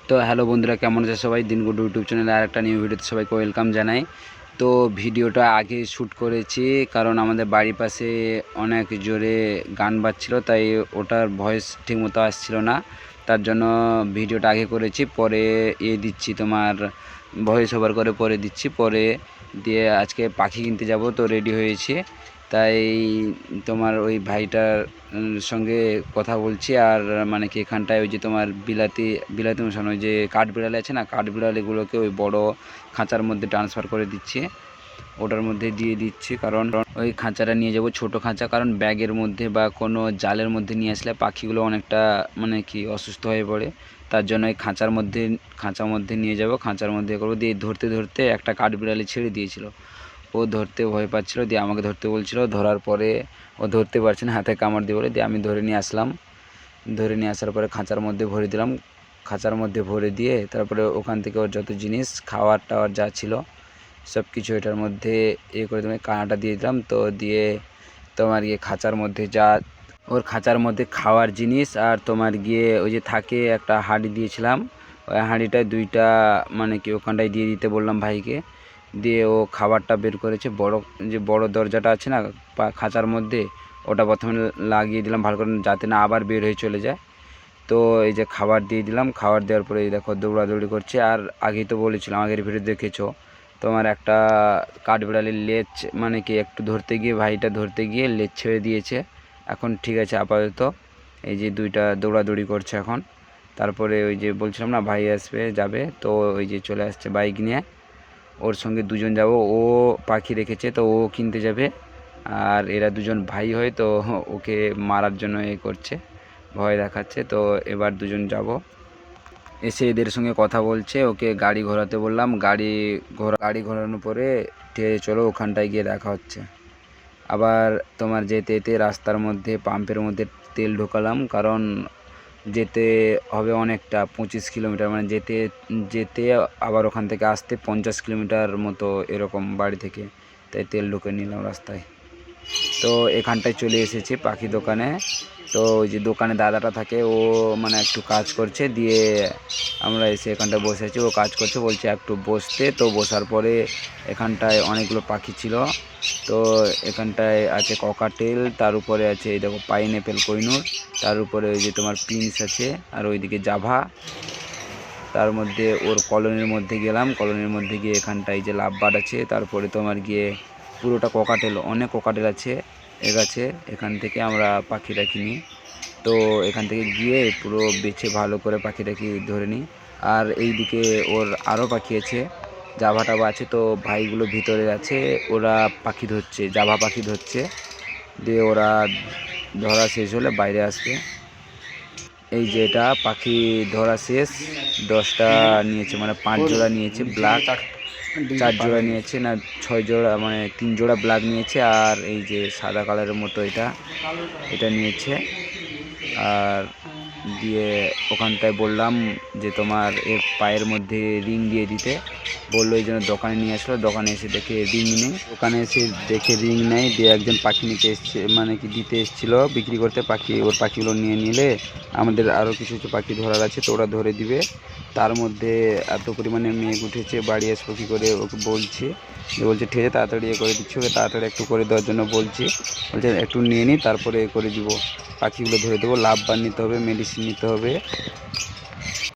তো হ্যালো বন্ধুরা, কেমন আছে সবাই? দিনগুড ইউটিউব চ্যানেলে আর একটা নিউ ভিডিওতে সবাইকে ওয়েলকাম জানাই। তো ভিডিওটা আগে শ্যুট করেছি, কারণ আমাদের বাড়ির পাশে অনেক জোরে গান বাজছিল, তাই ওটার ভয়েস ঠিকমতো আসছিল না। তার জন্য ভিডিওটা আগে করেছি, পরে দিচ্ছি তোমার ভয়েস ওভার করে পরে দিচ্ছি। পরে দিয়ে আজকে পাখি কিনতে যাব, তো রেডি হয়েছি। তাই তোমার ওই ভাইটার সঙ্গে কথা বলছি। আর মানে কি এখানটায় ওই যে তোমার বিলাতি বিলাতি মশান, ওই যে কাঠবিড়াল আছে না, কাঠবিড়াল এগুলোকে ওই বড় খাঁচার মধ্যে ট্রান্সফার করে দিচ্ছি, ওটার মধ্যে দিয়ে দিচ্ছি। কারণ ওই খাঁচাটা নিয়ে যাব ছোট খাঁচা, কারণ ব্যাগের মধ্যে বা কোনো জালের মধ্যে নিয়ে আসলে পাখিগুলো অনেকটা মানে কি অসুস্থ হয়ে পড়ে। তার জন্য ওই খাঁচার মধ্যে নিয়ে যাব, খাঁচার মধ্যে করবো। দিয়ে ধরতে ধরতে একটা কাঠবিড়ালি ছেড়ে দিয়েছিল, ও ধরতে ভয় পাচ্ছিল, দিয়ে আমাকে ধরতে বলছিল। ধরার পরে ও ধরতে পারছে না, হাতে কামড় দিয়ে বলে, দিয়ে আমি ধরে নিয়ে আসলাম। ধরে নিয়ে আসার পরে খাঁচার মধ্যে ভরে দিলাম। খাঁচার মধ্যে ভরে দিয়ে তারপরে ওখান থেকে ওর যত জিনিস খাওয়ার টাওয়ার যা ছিল সব কিছু এটার মধ্যে করে তুমি কানাটা দিয়ে দিলাম। তো দিয়ে তোমার খাঁচার মধ্যে যা ওর খাঁচার মধ্যে খাওয়ার জিনিস, আর তোমার ওই যে থাকে একটা হাঁড়ি দিয়েছিলাম, ওই হাঁড়িটায় দুইটা মানে কি ওখানটায় দিয়ে দিতে বললাম ভাইকে। দিয়ে ও খাবারটা বের করেছে, বড় দরজাটা আছে না খাঁচার মধ্যে, ওটা প্রথমে লাগিয়ে দিলাম ভালো করে, যাতে না আবার বের হয়ে চলে যায়। তো এই যে খাবার দিয়ে দিলাম, খাবার দেওয়ার পরে এই দেখো দৌড়াদৌড়ি করছে। আর আগেই তো বলেছিলাম, আগের ভিডিও দেখেছো, তোমার একটা কাঠবিড়ালির লেজ মানে কি একটু ভাইটা ধরতে গিয়ে লেজ ছেড়ে দিয়েছে। এখন ঠিক আছে আপাতত। এই যে দুইটা দৌড়াদৌড়ি করছে এখন। তারপরে ওই যে বলছিলাম না ভাই আসবে যাবে, তো ওই যে চলে আসছে বাইক নিয়ে, ওর সঙ্গে দুজন যাব। ও পাখি রেখেছে, তো ও কিনতে যাবে। আর এরা দুজন ভাই হয়, তো ওকে মারার জন্য করছে, ভয় দেখাচ্ছে। তো এবার দুজন যাব, এসে এদের সঙ্গে কথা বলছে। ওকে গাড়ি ঘোরাতে বললাম, গাড়ি ঘোরানোর পরে চলো ওখানটায় গিয়ে দেখা হচ্ছে। আবার তোমার যেতে যেতে রাস্তার মধ্যে পাম্পের মধ্যে তেল ঢোকালাম, কারণ যেতে হবে অনেকটা 25 কিলোমিটার, মানে যেতে যেতে আবার ওখান থেকে আসতে 50 কিলোমিটার মতো এরকম বাড়ি থেকে। তাই তেল ঢুকে নিলাম রাস্তায়। তো এখানটায় চলে এসেছি পাখি দোকানে। তো ওই যে দোকানে দাদাটা থাকে, ও মানে একটু কাজ করছে, দিয়ে আমরা এসে এখানটায় বসেছি। ও কাজ করছে, বলছে একটু বসতে। তো বসার পরে এখানটায় অনেকগুলো পাখি ছিল। তো এখানটায় আছে ককাটেল, তার উপরে আছে এই দেখো পাইনঅ্যাপেল কোহিনূর, তার উপরে ওই যে তোমার প্রিন্স আছে, আর ওইদিকে জাভা। তার মধ্যে ওর কলোনির মধ্যে গেলাম, কলোনির মধ্যে গিয়ে এখানটায় যে লাভবার্ড আছে, তারপরে তোমার পুরোটা ককাটেল, অনেক ককাটেল আছে আছে। এখান থেকে আমরা পাখিটা কিনি। তো এখান থেকে গিয়ে পুরো বেছে ভালো করে পাখিটা ধরে নিই। আর এইদিকে ওর আরও পাখি আছে, জাভা টাভা আছে। তো ভাইগুলো ভিতরে আছে, ওরা পাখি ধরছে, জাভা পাখি ধরছে। দিয়ে ওরা ধরা শেষ হলে বাইরে আসবে। এই যে এটা পাখি ধরা শেষ, 10টা নিয়েছে, মানে 5 জোড়া নিয়েছে ব্ল্যাক, 4 জোড়া নিয়েছে না 6 জোড়া, মানে 3 জোড়া ব্ল্যাক নিয়েছে। আর এই যে সাদা কালারের মতো এটা নিয়েছে। আর দিয়ে ওখানটায় বললাম যে তোমার এর পায়ের মধ্যে রিং দিয়ে দিতে বললো, এই জন্য দোকানে নিয়ে আসলো। দোকানে এসে দেখে রিং নেই, দোকানে এসে দেখে রিং নেই। দিয়ে একজন পাখি নিতে এসছে, মানে কি দিতে এসেছিলো বিক্রি করতে পাখি। ওর পাখিগুলো নিয়ে নিলে আমাদের আরও কিছু কিছু পাখি ধরার আছে, তো ওরা ধরে দিবে। তার মধ্যে এত পরিমাণে মেঘ উঠেছে, বাড়ি আসবো কী করে ওকে বলছি। বলছে ঠিক আছে, তাড়াতাড়ি করে দিচ্ছি ওকে, তাড়াতাড়ি একটু করে দেওয়ার জন্য বলছি। বলছে একটু নিয়ে নিই, তারপরে করে দিব, পাখিগুলো ধরে দেবো। লাভবান নিতে হবে, মেডিসিন নিতে হবে।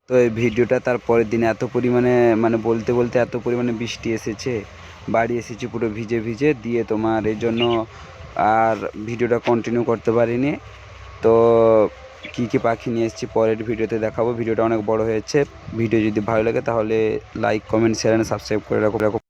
তো এই ভিডিওটা তার পরের দিনে এত পরিমাণে, মানে বলতে বলতে এত পরিমাণে বৃষ্টি এসেছে, বাড়ি এসেছি পুরো ভিজে ভিজে। দিয়ে তোমার এই জন্য আর ভিডিওটা কন্টিনিউ করতে পারিনি। তো কী কী পাখি নিয়ে এসেছি পরের ভিডিওতে দেখাবো। ভিডিওটা অনেক বড় হয়েছে। ভিডিও যদি ভালো লাগে তাহলে লাইক, কমেন্ট, শেয়ার, সাবস্ক্রাইব করে রাখো।